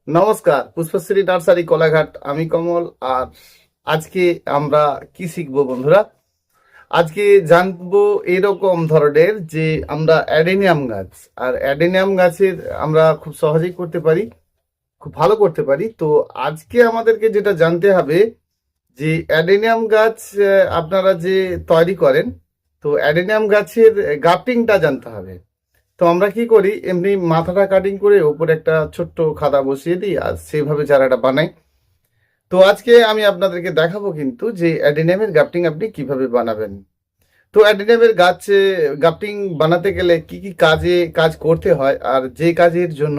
নমস্কার, পুষ্পশ্রী নার্সারি কোলাঘাট। আমি কমল। আর আজকে আমরা কি শিখবো বন্ধুরা? আজকে জানবো এরকম ধরনের যে আমরা অ্যাডেনিয়াম গাছ, আর অ্যাডেনিয়াম গাছের আমরা খুব সহজেই করতে পারি, খুব ভালো করতে পারি। তো আজকে আমাদেরকে যেটা জানতে হবে যে অ্যাডেনিয়াম গাছ আপনারা যে তৈরি করেন, তো অ্যাডেনিয়াম গাছের গ্রাফটিংটা জানতে হবে। তো আমরা কি করি, এমনি মাথাটা কাটিং করে উপরে একটা ছোট্ট খাদা বসিয়ে দিই আর সেইভাবে চারাটা বানাই। তো আজকে আমি আপনাদেরকে দেখাবো কিন্তু যে অ্যাডেনিয়ামের গ্রাফটিং আপনি কিভাবে বানাবেন। তো অ্যাডেনিয়ামের গাছ গ্রাফটিং বানাতে গেলে কি কি কাজ করতে হয়, আর যে কাজের জন্য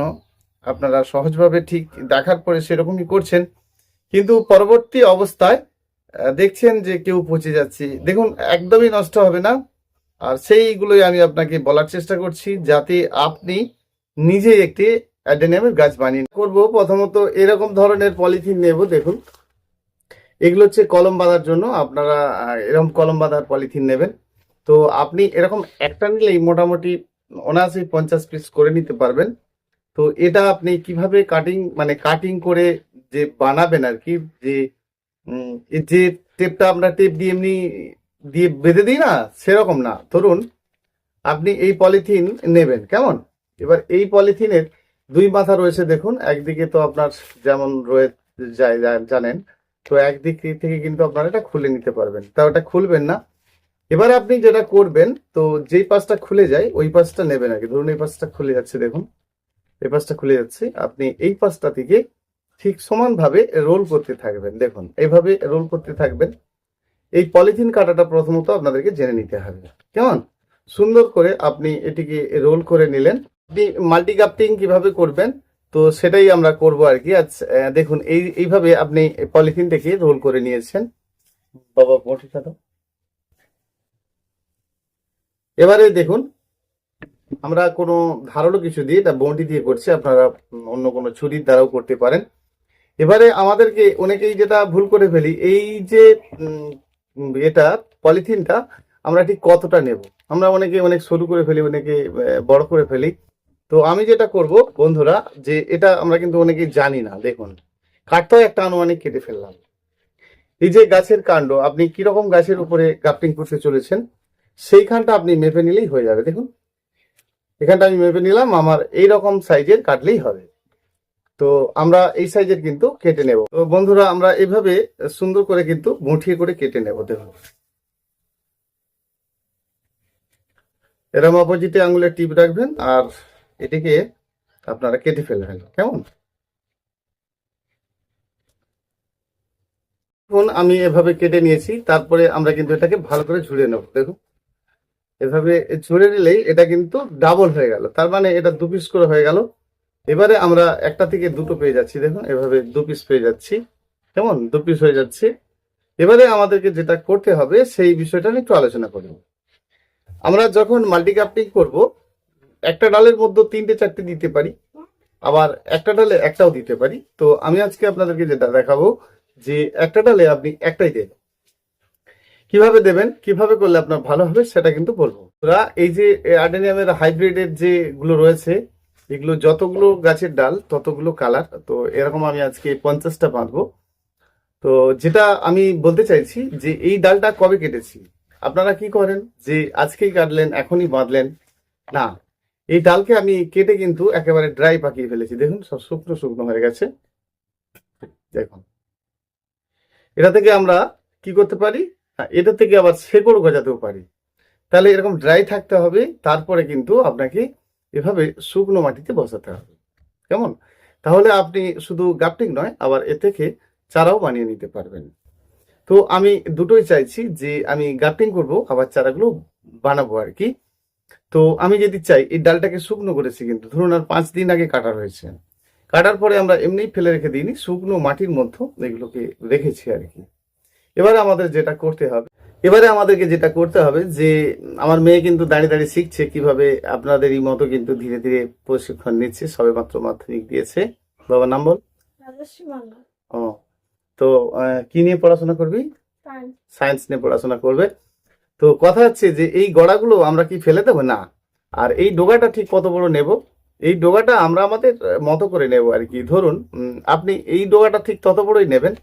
আপনারা সহজভাবে ঠিক দেখার পরে সেরকমই করছেন, কিন্তু পরবর্তী অবস্থায় দেখছেন যে কেউ পচে যাচ্ছে, দেখুন একদমই নষ্ট হবে না। আর সেইগুলোই আমি আপনাকে বলার চেষ্টা করছি, যাতে আপনি নিজে একটি অ্যাডেনিয়ামের গাছ বানিয়ে করব। প্রথমত এরকম ধরনের পলিথিন নেব। দেখুন, এগুলো হচ্ছে কলম বাঁধার জন্য। আপনারা এরকম কলম বাঁধার পলিথিন নেবেন। তো আপনি এরকম একটা নিলেই মোটামুটি 49-50 পিস করে নিতে পারবেন। তো এটা আপনি কিভাবে কাটিং করে যে বানাবেন আর কি, যে এই যে টেপটা আমরা টেপ দিয়ে এমনি দিয়ে বেঁধে দিই না, সেরকম না। ধরুন আপনি এই পলিথিন নেবেন, কেমন? এবার এই পলিথিনের দুই মাথা রয়েছে, দেখুন। একদিকে তো আপনার যেমন রয়ে যায় জানেন, তো একদিক থেকে কিন্তু আপনারা এটা খুলে নিতে পারবেন, তা ওটা খুলবেন না। এবার আপনি যেটা করবেন, তো যেই পাশটা খুলে যায় ওই পাশটা নেবেন আর কি। ধরুন এই পাশটা খুলে যাচ্ছে, দেখুন এই পাশটা খুলে যাচ্ছে, আপনি এই পাশটা থেকে ঠিক সমানভাবে রোল করতে থাকবেন। দেখুন এইভাবে রোল করতে থাকবেন। এই পলিথিন কাটাটা প্রথমত আপনাদেরকে জেনে নিতে হবে, কেমন? সুন্দর করে আপনি এটিকে রোল করে নিলেন। আপনি মাল্টি গ্রাফটিং কিভাবে করবেন, তো সেটাই আমরা করব আর কি আজ। দেখুন এইভাবে আপনি পলিথিনটাকে রোল করে নিয়েছেন। বাবা বটি কাটো। এবারে দেখুন, আমরা কোনো ধারালো কিছু দিয়ে, এটা বটি দিয়ে করছি, আপনারা অন্য কোনো ছুরির দ্বারাও করতে পারেন। এবারে আমাদেরকে অনেকেই যেটা ভুল করে ফেলি, এই যে এটা পলিথিনটা আমরা ঠিক কতটা নেব, আমরা অনেকে অনেক সরু করে ফেলি, অনেকে বড় করে ফেলি। তো আমি যেটা করব বন্ধুরা, যে এটা আমরা কিন্তু অনেকেই জানি না। দেখুন কাঠটাও একটা আনুমানিক কেটে ফেললাম। এই যে গাছের কাণ্ড, আপনি কিরকম গাছের উপরে গ্রাফটিং করতে চলেছেন সেইখানটা আপনি মেপে নিলেই হয়ে যাবে। দেখুন এখানটা আমি মেপে নিলাম, আমার এই রকম সাইজের কাটলেই হবে। তো আমরা এই সাইজের কিন্তু কেটে নেব। তো বন্ধুরা আমরা এইভাবে সুন্দর করে কিন্তু মুঠিয়ে করে কেটে নেব। দেখুন এরকম অপোজিটে আঙুলের টিপ রাখবেন আর এটিকে আপনারা কেটে ফেলবেন, কেমন? এখন আমি এভাবে কেটে নিয়েছি, তারপরে আমরা কিন্তু এটাকে ভালো করে ঝুড়ে নেব। দেখুন এভাবে ঝুড়ে নিলেই এটা কিন্তু ডাবল হয়ে গেল, তার মানে এটা 2 পিস করে হয়ে গেল। এবারে আমরা একটা থেকে দুটো পেয়ে যাচ্ছি, দেখুন এভাবে 2 পিস পেয়ে যাচ্ছি, কেমন? 2 পিস হয়ে যাচ্ছে। এবারে আমাদেরকে যেটা করতে হবে সেই বিষয়টা নিয়ে একটু আলোচনা করব। আমরা যখন মাল্টি গ্রাফটিং করব, একটা ডালের মধ্যে 3-4টে দিতে পারি, আবার একটা ডালে একটাও দিতে পারি। তো আমি আজকে আপনাদেরকে যেটা দেখাবো, যে একটা ডালে আপনি একটাই দেবেন। কিভাবে দেবেন, কিভাবে করলে আপনার ভালো হবে সেটা কিন্তু বলবো। ওরা এই যে অ্যাডেনিয়ামের হাইব্রিডের যেগুলো রয়েছে, এগুলো যতগুলো গাছের ডাল ততগুলো কালার। তো এরকম আমি আজকে 50টা বাঁধবো। তো যেটা আমি বলতে চাইছি, যে এই ডালটা কবে কেটেছি, আপনারা কি করেন যে আজকেই কাটলেন এখনই বাঁধলেন না, এই ডালকে আমি কেটে কিন্তু একেবারে ড্রাই পাকিয়ে ফেলেছি। দেখুন সব শুকনো শুকনো হয়ে গেছে। দেখুন এটা থেকে আমরা কি করতে পারি, এটা থেকে আবার শেকড় গজাতেও পারি। তাহলে এরকম ড্রাই থাকতে হবে, তারপরে কিন্তু আপনাকে এভাবে শুকনো মাটিতে বসাতে হবে, কেমন? তাহলে আপনি শুধু গ্রাফটিং নয়, আবার এ থেকে চারাও বানিয়ে নিতে পারবেন। তো আমি দুটোই চাইছি, যে আমি গ্রাফটিং করব আবার চারাগুলো বানাবো আর কি। তো আমি যদি চাই, এই ডালটাকে শুকনো করেছি কিন্তু, ধরুন আর 5 দিন আগে কাটা রয়েছে, কাটার পরে আমরা এমনি ফেলে রেখে দিইনি, শুকনো মাটির মধ্যে এগুলোকে রেখেছি আর কি। এবারে আমাদেরকে যেটা করতে হবে, যে আমার মেয়ে কিন্তু দাঁড়িয়ে দাঁড়িয়ে শিখছে কিভাবে, আপনাদেরই মতো কিন্তু ধীরে ধীরে প্রশিক্ষণ নিচ্ছে, সবে মাত্র মাধ্যমিক দিয়েছে। বাবার নাম বল। ও, তো কি নিয়ে পড়াশোনা করবি? সায়েন্স নিয়ে পড়াশোনা করবে। তো কথা হচ্ছে যে এই গড়াগুলো আমরা কি ফেলে দেবো না, আর এই ডোগাটা ঠিক কত বড় নেব, এই ডোগাটা আমরা আমাদের মতো করে নেব আর কি। ধরুন আপনি এই ডোগাটা ঠিক তত বড়ই নেবেন,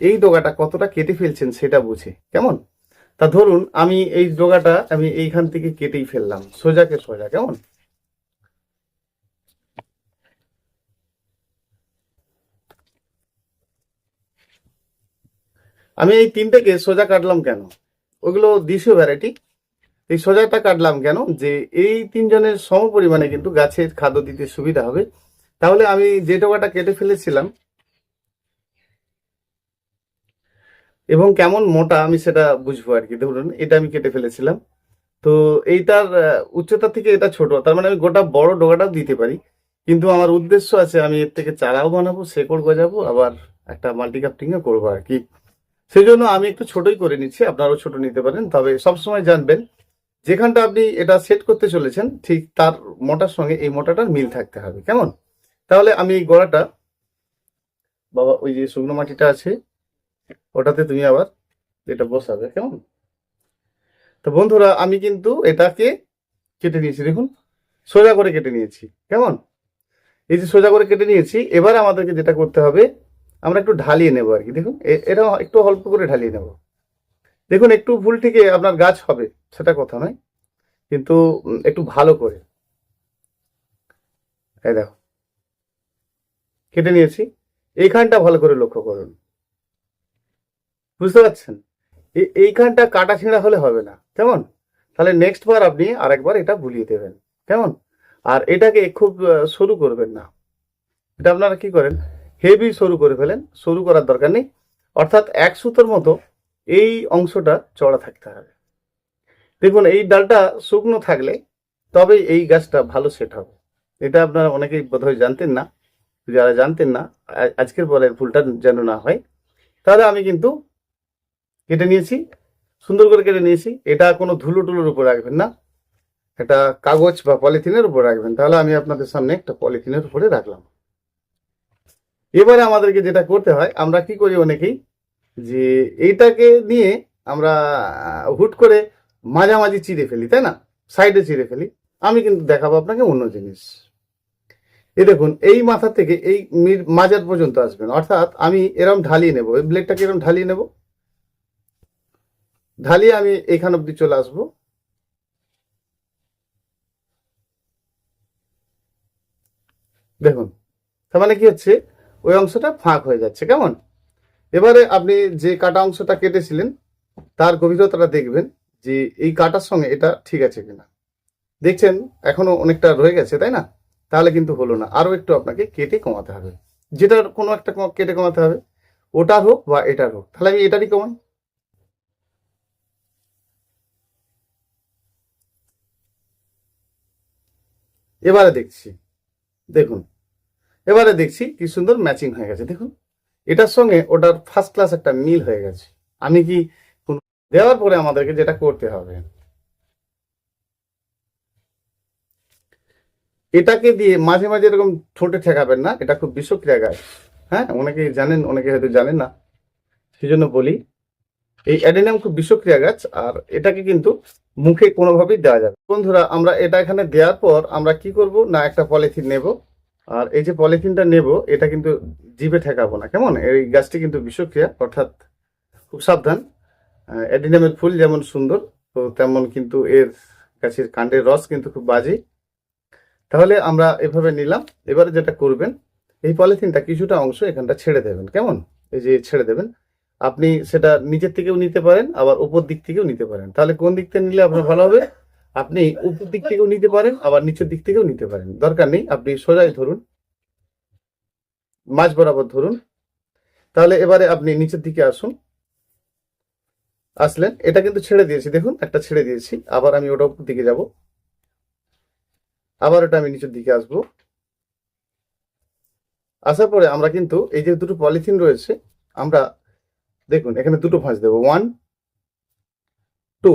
এই ডোগাটা কতটা কেটে ফেলছেন সেটা বুঝে, কেমন? তা ধরুন আমি এই ডোগাটা আমি এইখান থেকে কেটেই ফেললাম সোজাকে সোজা, কেমন? আমি এই তিনটেকে সোজা কাটলাম কেন? ওগুলো দেশীয় ভ্যারাইটি। এই সোজাটা কাটলাম কেন? যে এই তিনজনের সম পরিমাণে কিন্তু গাছের খাদ্য দিতে সুবিধা হবে। তাহলে আমি যে ডোগাটা কেটে ফেলেছিলাম এবং কেমন মোটা আমি সেটা বুঝবো আর কি। ধরুন এটা আমি কেটে ফেলেছিলাম, তো এইটার উচ্চতা থেকে এটা ছোট, তার মানে আমি গোটা বড় ডোগাটাও দিতে পারি। কিন্তু আমার উদ্দেশ্য আছে আমি এর থেকে চারাও বানাবো, শেকড় গজাবো, আবার একটা মাল্টিকাপটিংও করবো আর কি। সেই জন্য আমি একটু ছোটই করে নিচ্ছি, আপনারাও ছোট নিতে পারেন। তবে সবসময় জানবেন যেখানটা আপনি এটা সেট করতে চলেছেন ঠিক তার মোটার সঙ্গে এই মোটাটার মিল থাকতে হবে, কেমন? তাহলে আমি এই গোড়াটা, বাবা ওই যে শুকনো মাটিটা আছে ওটাতে তুমি আবার এটা বসাবে, কেমন? তো বন্ধুরা আমি কিন্তু এটাকে কেটে নিয়েছি, দেখুন সোজা করে কেটে নিয়েছি, কেমন? এই যে সোজা করে কেটে নিয়েছি, এবার আমাদেরকে যেটা করতে হবে আমরা একটু ঢালিয়ে নেবো আর কি। দেখুন এটা একটু অল্প করে ঢালিয়ে নেব। দেখুন একটু ভুল ঠিকই আপনার গাছ হবে, সেটা কথা নয়, কিন্তু একটু ভালো করে। এই দেখো কেটে নিয়েছি, এইখানটা ভালো করে লক্ষ্য করুন, বুঝতে পারছেন? এইখানটা কাটা ছিঁড়া হলে হবে না, কেমন? তাহলে নেক্সট বার আপনি আরেকবার এটা বুলিয়ে দেবেন, কেমন? আর এটাকে খুব সরু করবেন না। এটা আপনারা কি করেন, হেভি সরু করে ফেলেন, সরু করার দরকার নেই। অর্থাৎ এক সুতোর মতো এই অংশটা চড়া থাকতে হবে। দেখুন এই ডালটা শুকনো থাকলে তবেই এই গাছটা ভালো সেট হবে। এটা আপনারা অনেকেই বোধহয় জানতেন না। যারা জানতেন না, আজকের পরের ভুলটা যেন না হয়। তাহলে আমি কিন্তু কেটে নিয়েছি, সুন্দর করে কেটে নিয়েছি। এটা কোনো ধুলো টুলোর উপর রাখবেন না, একটা কাগজ বা পলিথিনের উপর রাখবেন। তাহলে আমি আপনাদের সামনে একটা পলিথিনের উপরে রাখলাম। এবারে আমাদেরকে যেটা করতে হয়, আমরা কি করি অনেকেই, যে এইটাকে নিয়ে আমরা হুট করে মাঝামাঝি চিড়ে ফেলি, তাই না? সাইডে চিড়ে ফেলি। আমি কিন্তু দেখাবো আপনাকে অন্য জিনিস। এই দেখুন এই মাথা থেকে এই মাজার পর্যন্ত আসবেন, অর্থাৎ আমি এরম ঢালিয়ে নেব, এই ব্লেডটাকে এরম ঢালিয়ে নেব, ঢালিয়ে আমি এখান অব্দি চলে আসবো। দেখুন তার মানে কি হচ্ছে, ওই অংশটা ফাঁক হয়ে যাচ্ছে, কেমন? এবারে আপনি যে কাটা অংশটা কেটেছিলেন তার গভীরতাটা দেখবেন যে এই কাটার সঙ্গে এটা ঠিক আছে কিনা। দেখছেন এখনো অনেকটা রয়ে গেছে, তাই না? তাহলে কিন্তু হলো না, আরো একটু আপনাকে কেটে কমাতে হবে। যেটার কোনো একটা কেটে কমাতে হবে, ওটার হোক বা এটার হোক। তাহলে আমি এটারই কমাই। এবারে দেখছি, দেখুন এবারে দেখছি কি সুন্দর ম্যাচিং হয়ে গেছে। দেখুন এটার সঙ্গে ওটার ফার্স্ট ক্লাস একটা মিল হয়ে গেছে। আমি কি দেওয়ার পরে আমাদেরকে যেটা করতে হবে, এটাকে দিয়ে মাঝে মাঝে এরকম ঠোঁটে ঠেকাবেন না, এটা খুব বিষক্রিয়া গাছ। হ্যাঁ, অনেকে জানেন অনেকে হয়তো জানেন না, সেই জন্য বলি এই অ্যাডেনিয়াম খুব বিষক্রিয়া গাছ, আর এটাকে কিন্তু মুখে কোনোভাবেই দেওয়া যাবে। বন্ধুরা আমরা এটা এখানে দেওয়ার পর আমরা কি করব না, একটা পলিথিন নেব, আর এই যে পলিথিনটা নেব এটা কিন্তু জিভে ঠেকাবো না, কেমন? এই গাছটি কিন্তু বিষক্রিয়া, অর্থাৎ খুব সাবধান। অ্যাডেনিয়ামের ফুল যেমন সুন্দর, তো তেমন কিন্তু এর গাছের কাণ্ডের রস কিন্তু খুব বাজে। তাহলে আমরা এভাবে নিলাম। এবারে যেটা করবেন, এই পলিথিনটা কিছুটা অংশ এখানটা ছেড়ে দেবেন, কেমন? এই যে ছেড়ে দেবেন। আপনি সেটা নিচের থেকেও নিতে পারেন, আবার উপর দিক থেকেও নিতে পারেন। তাহলে কোন দিক থেকে নিলে আপনার ভালো হবে? আপনি উপর দিক থেকেও নিতে পারেন, আবার নিচের দিক থেকেও নিতে পারেন, দরকার নেই। আপনি সোজাই ধরুন, মাঝ বরাবর ধরুন। তাহলে এবারে আপনি নিচের দিকে আসুন, আসলেন, এটা কিন্তু ছেড়ে দিয়েছি, দেখুন একটা ছেড়ে দিয়েছি। আবার আমি ওটা উপর দিকে যাব, আবার ওটা আমি নিচের দিকে আসবো। আসার পরে আমরা কিন্তু এই যে দুটো পলিথিন রয়েছে, আমরা দেখুন এখানে দুটো ভাঁজ দেবো, 1 2,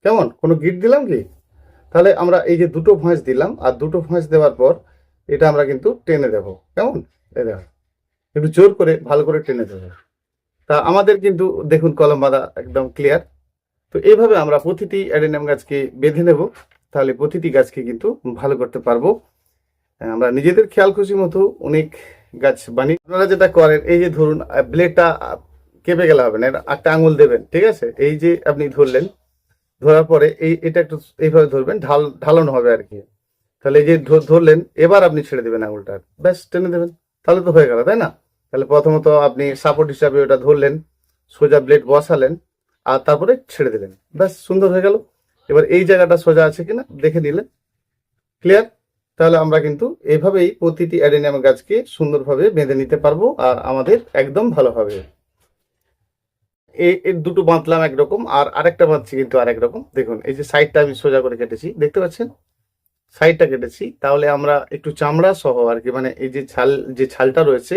কেমন? কোনো গিট দিলাম কি? তাহলে আমরা এই যে দুটো ভাঁজ দিলাম, আর দুটো ভাঁজ দেওয়ার পর এটা আমরা কিন্তু টেনে দেবো, কেমন? এই দেখো একটু জোর করে ভালো করে টেনে দেবো। তা আমাদের কিন্তু দেখুন কলম বাঁধা একদম ক্লিয়ার। তো এইভাবে আমরা প্রতিটি অ্যাডেনিয়াম গাছকে বেঁধে নেব, তাহলে প্রতিটি গাছকে কিন্তু ভালো করতে পারবো। আমরা নিজেদের খেয়াল খুশি মতো অনেক গাছ বানিয়ে, আপনারা যেটা করেন, এই যে ধরুন ব্লেডটা কেঁপে গেলে হবে না, একটা আঙুল দেবেন, ঠিক আছে? এই যে আপনি ধরলেন, ধরার পরে এটা একটু এইভাবে ধরবেন, ঢালানো হবে আর কি। তাহলে এই যে ধরলেন, এবার আপনি ছেড়ে দেবেন আঙুলটা, ব্যাস টেনে দেবেন, তাহলে তো হয়ে গেল, তাই না? তাহলে প্রথমত আপনি সাপোর্ট হিসাবে ওটা ধরলেন, সোজা ব্লেড বসালেন, আর তারপরে ছেড়ে দিলেন, ব্যাস সুন্দর হয়ে গেল। এবার এই জায়গাটা সোজা আছে কিনা দেখে নিলেন, ক্লিয়ার? তাহলে আমরা কিন্তু এইভাবেই প্রতিটি অ্যাডেনিয়াম গাছকে সুন্দরভাবে বেঁধে নিতে পারবো, আর আমাদের একদম ভালো হবে। এই দুটো বাঁধলাম একরকম, আর আরেকটা বাঁধছি কিন্তু আরেক রকম। দেখুন এই যে সাইডটা আমি সোজা করে কেটেছি, দেখতে পাচ্ছেন? সাইডটা কেটেছি, তাহলে আমরা একটু চামড়া সহ আর কি, মানে এই যে ছালটা রয়েছে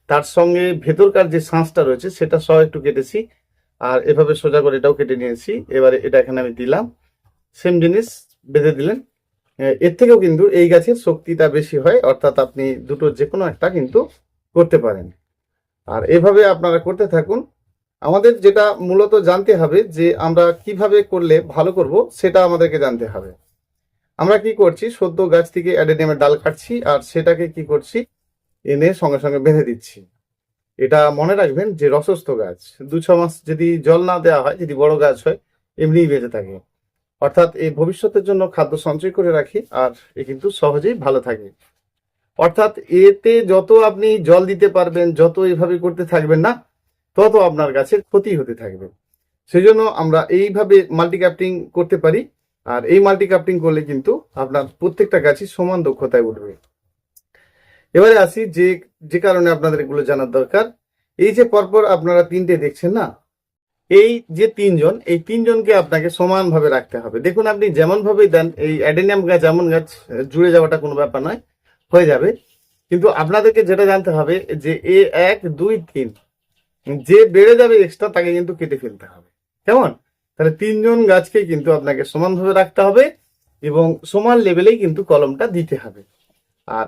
তার সঙ্গে ভেতরকার যে শাঁসটা রয়েছে সেটা সহ একটু কেটেছি, আর এভাবে সোজা করে এটাও কেটে নিয়েছি। এবারে এটা এখানে আমি দিলাম, সেম জিনিস বেঁধে দিলেন। এর থেকেও কিন্তু এই গাছের শক্তিটা বেশি হয়, অর্থাৎ আপনি দুটো যে কোনো একটা কিন্তু করতে পারেন। আর এভাবে আপনারা করতে থাকুন। আমাদের যেটা মূলত জানতে হবে যে আমরা কিভাবে করলে ভালো করব, সেটা আমাদেরকে জানতে হবে। আমরা কি করছি, সদ্য গাছ থেকে অ্যাডেনিয়ামের ডাল কাটছি, আর সেটাকে কি করছি, এনে সঙ্গে সঙ্গে বেঁধে দিচ্ছি। এটা মনে রাখবেন যে রসস্থ গাছ 2-6 মাস যদি জল না দেওয়া হয়, যদি বড় গাছ হয়, এমনিই বেঁচে থাকে। অর্থাৎ এই ভবিষ্যতের জন্য খাদ্য সঞ্চয় করে রাখি, আর এ কিন্তু সহজেই ভালো থাকে। অর্থাৎ এতে যত আপনি জল দিতে পারবেন, যত এইভাবে করতে থাকবেন না, তত আপনার গাছের ক্ষতি হতে থাকবে। সেই জন্য আমরা এইভাবে মাল্টিক্যাপটিং করতে পারি, আর এই মাল্টিক্যাপটিং করলে কিন্তু আপনার প্রত্যেকটা গাছই সমান দক্ষতায় উঠবে। এবারে আসি যে যে কারণে আপনাদের এগুলো জানার দরকার। এই যে পরপর আপনারা 3টে দেখছেন না, এই যে 3জন, এই 3জনকে আপনাকে সমানভাবে রাখতে হবে। দেখুন আপনি যেমন ভাবেই দেন, এই অ্যাডেনিয়াম গাছ এমন গাছ, জুড়ে যাওয়াটা কোনো ব্যাপার নয়, হয়ে যাবে। কিন্তু আপনাদেরকে যেটা জানতে হবে যে 1, 2, 3 যে বেড়ে যাবে এক্সট্রা, তাকে কিন্তু কেটে ফেলতে হবে। কেমন? তাহলে 3জন গাছকে কিন্তু আপনাকে সমানভাবে রাখতে হবে, এবং সমান লেভেলেই কিন্তু কলমটা দিতে হবে। আর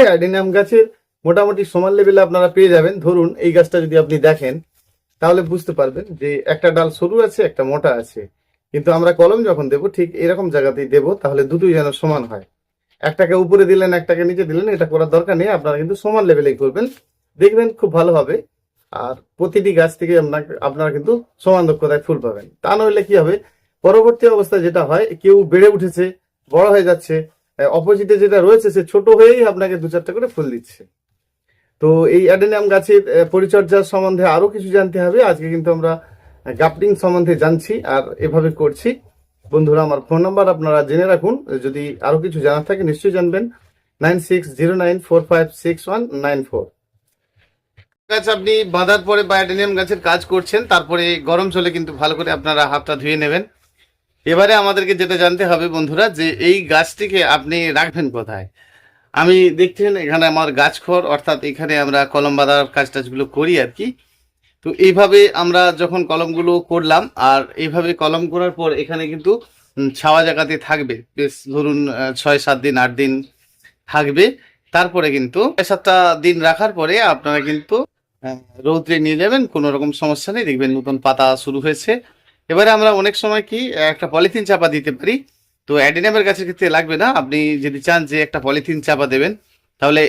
অ্যাডেনিয়াম গাছের মোটামুটি সমান লেভেলে আপনারা পেয়ে যাবেন। ধরুন এই গাছটা যদি আপনি দেখেন, তাহলে বুঝতে পারবেন যে একটা ডাল সরু আছে, একটা মোটা আছে, কিন্তু আমরা কলম যখন দেবো ঠিক এরকম জায়গাতেই দেবো, তাহলে দুটোই যেন সমান হয়। একটাকে উপরে দিলেন, একটাকে নিচে দিলেন, এটা করার দরকার নেই। আপনারা কিন্তু সমান লেভেলেই করবেন, দেখবেন খুব ভালো হবে। আর প্রতিটি গাছ থেকে আপনারা কিন্তু সমান দক্ষতায় ফুল পাবেন। তা নইলে কি হবে, পরবর্তী অবস্থায় যেটা হয়, কেউ বেড়ে উঠেছে, বড় হয়ে যাচ্ছে, অপোজিটে যেটা রয়েছে সে ছোট হয়েই আপনাকে 2-4টা করে ফুল দিচ্ছে। তো এই অ্যাডেনিয়াম গাছের পরিচর্যার সম্বন্ধে আরো কিছু জানতে হবে। আজকে কিন্তু আমরা গাপটিং সম্বন্ধে জানছি, আর এভাবে করছি। বন্ধুরা, আমার ফোন নাম্বার আপনারা জেনে রাখুন, যদি আরো কিছু জানার থাকে নিশ্চয়ই জানবেন। 9609456194। গাছ আপনি বাঁধার পরে বা অ্যাডেনিয়াম গাছের কাজ করছেন, তারপরে গরম জলে কিন্তু ভালো করে আপনারা হাতটা ধুয়ে নেবেন। এবারে আমাদেরকে যেটা জানতে হবে বন্ধুরা, যে এই গাছটিকে আপনি রাখবেন কোথায়। আমি দেখছেন এখানে আমার গাছখড়, অর্থাৎ এখানে আমরা কলম বাঁধার কাজ টাজগুলো করি আর কি। তো এইভাবে আমরা যখন কলমগুলো করলাম, আর এইভাবে কলম করার পর এখানে কিন্তু ছাওয়া জায়গাতে থাকবে, বেশ ধরুন 6-7 দিন 8 দিন থাকবে। তারপরে কিন্তু 6-7টা দিন রাখার পরে আপনারা কিন্তু রৌদ্রে নিয়ে যাবেন, কোনো রকম সমস্যা নেই, দেখবেন নতুন পাতা শুরু হয়েছে। এবারে আমরা অনেক সময় কি একটা পলিথিন চাপা দিতে পারি। তো অ্যাডেনিয়ামের গাছের ক্ষেত্রে লাগবে না। আপনি যদি চান যে একটা পলিথিন চাপা দেবেন, তাহলে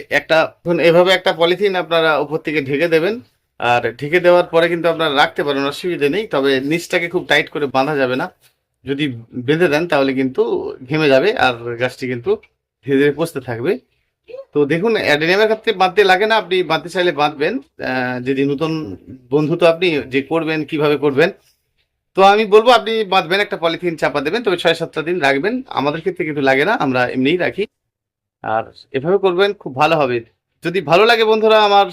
এভাবে একটা পলিথিন আপনারা উপর থেকে ঢেকে দেবেন। আর ঢেকে দেওয়ার পরে কিন্তু আপনারা রাখতে পারেন, অসুবিধে নেই। তবে নিচটাকে খুব টাইট করে বাঁধা যাবে না। যদি বেঁধে দেন তাহলে কিন্তু ঘেমে যাবে, আর গাছটি কিন্তু ধীরে ধীরে পচতে থাকবে। তো দেখুন, অ্যাডেনিয়ামের ক্ষেত্রে বাঁধতে লাগে না, আপনি বাঁধতে চাইলে বাঁধবেন। যদি নতুন বন্ধু, তো আপনি যে করবেন কিভাবে করবেন, তো আমি বলবো আপনি বাঁধবেন, একটা পলিথিন চাপা দেবেন, তবে 6-7টা দিন রাখবেন। আমাদের ক্ষেত্রে কিন্তু লাগে না, আমরা এমনিই রাখি। আর এভাবে করবেন, খুব ভালো হবে। যদি ভালো লাগে বন্ধুরা আমার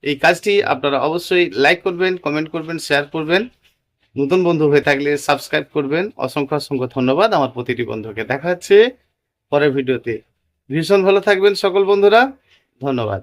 এই কাজটি, আপনারা অবশ্যই লাইক করবেন, কমেন্ট করবেন, শেয়ার করবেন। নতুন বন্ধু হয়ে থাকলে সাবস্ক্রাইব করবেন। অসংখ্য অসংখ্য ধন্যবাদ আমার প্রতিটি বন্ধুকে। দেখা হচ্ছে পরের ভিডিওতে। ভীষণ ভালো থাকবেন সকল বন্ধুরা, ধন্যবাদ।